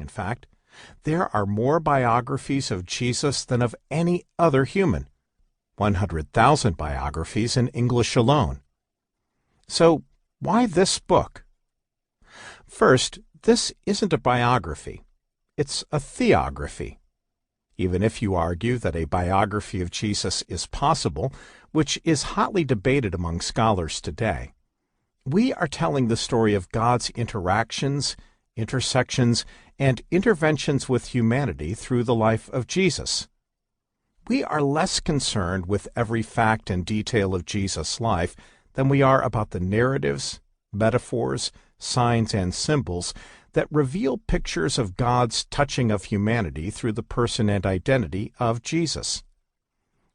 In fact, there are more biographies of Jesus than of any other human, 100,000 biographies in English alone. So, why this book? First, this isn't a biography. It's a theography. Even if you argue that a biography of Jesus is possible, which is hotly debated among scholars today, we are telling the story of God's interactions, intersections, and interventions with humanity through the life of Jesus. We are less concerned with every fact and detail of Jesus' life than we are about the narratives, metaphors, signs, and symbols that reveal pictures of God's touching of humanity through the person and identity of Jesus.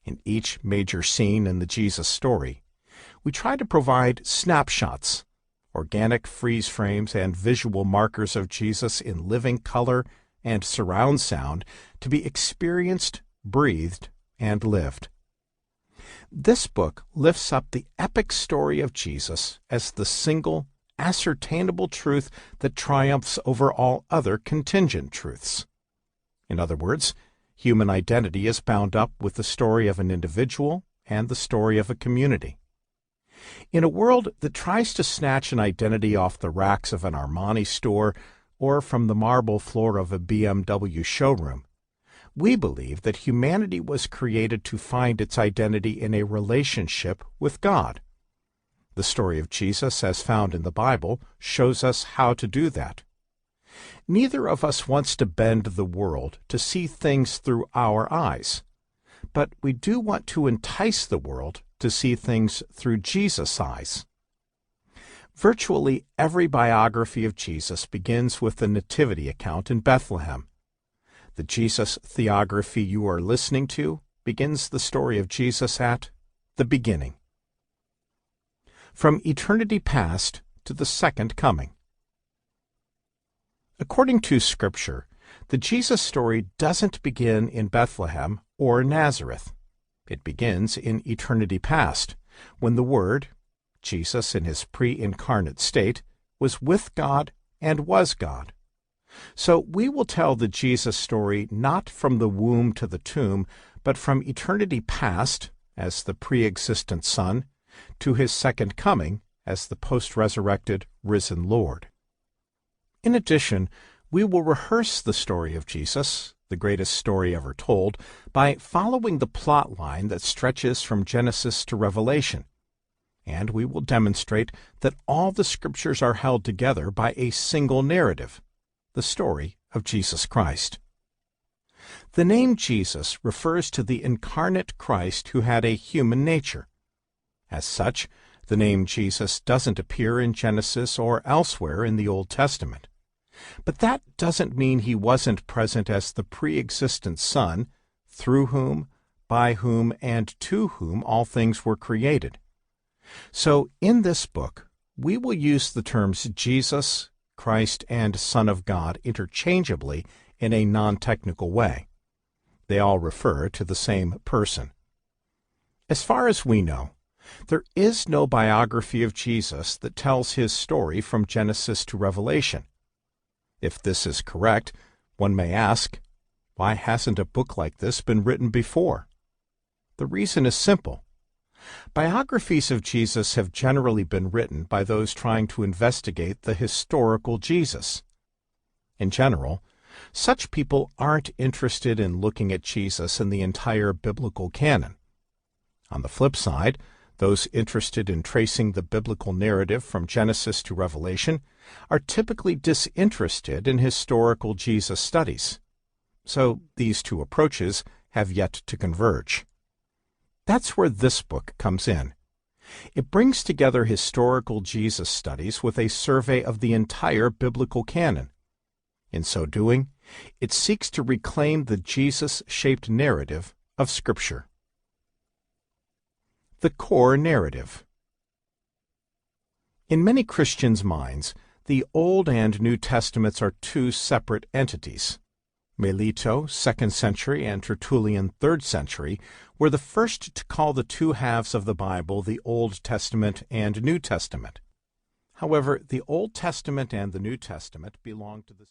In each major scene in the Jesus story, we try to provide snapshots, organic freeze frames, and visual markers of Jesus in living color and surround sound to be experienced, breathed, and lived. This book lifts up the epic story of Jesus as the single, ascertainable truth that triumphs over all other contingent truths. In other words, human identity is bound up with the story of an individual and the story of a community. In a world that tries to snatch an identity off the racks of an Armani store or from the marble floor of a BMW showroom, we believe that humanity was created to find its identity in a relationship with God. The story of Jesus, as found in the Bible, shows us how to do that. Neither of us wants to bend the world to see things through our eyes, but we do want to entice the world to see things through Jesus' eyes. Virtually every biography of Jesus begins with the nativity account in Bethlehem. The Jesus Theography you are listening to begins the story of Jesus at the beginning. From eternity past to the second coming. According to Scripture, the Jesus story doesn't begin in Bethlehem or Nazareth. It begins in eternity past, when the Word, Jesus in his pre-incarnate state, was with God and was God. So we will tell the Jesus story not from the womb to the tomb, but from eternity past, as the pre-existent Son, to his second coming as the post-resurrected, risen Lord. In addition, we will rehearse the story of Jesus, the greatest story ever told, by following the plot line that stretches from Genesis to Revelation. And we will demonstrate that all the Scriptures are held together by a single narrative, the story of Jesus Christ. The name Jesus refers to the incarnate Christ who had a human nature. As such, the name Jesus doesn't appear in Genesis or elsewhere in the Old Testament. But that doesn't mean he wasn't present as the pre-existent Son, through whom, by whom, and to whom all things were created. So, in this book, we will use the terms Jesus, Christ, and Son of God interchangeably in a non-technical way. They all refer to the same person. As far as we know, there is no biography of Jesus that tells his story from Genesis to Revelation. If this is correct, one may ask, why hasn't a book like this been written before? The reason is simple. Biographies of Jesus have generally been written by those trying to investigate the historical Jesus. In general, such people aren't interested in looking at Jesus in the entire biblical canon. On the flip side, those interested in tracing the biblical narrative from Genesis to Revelation are typically disinterested in historical Jesus studies. So these two approaches have yet to converge. That's where this book comes in. It brings together historical Jesus studies with a survey of the entire biblical canon. In so doing, it seeks to reclaim the Jesus-shaped narrative of Scripture. The core narrative. In many Christians' minds, the Old and New Testaments are two separate entities. Melito, 2nd century, and Tertullian, 3rd century, were the first to call the two halves of the Bible the Old Testament and New Testament. However, the Old Testament and the New Testament belong to the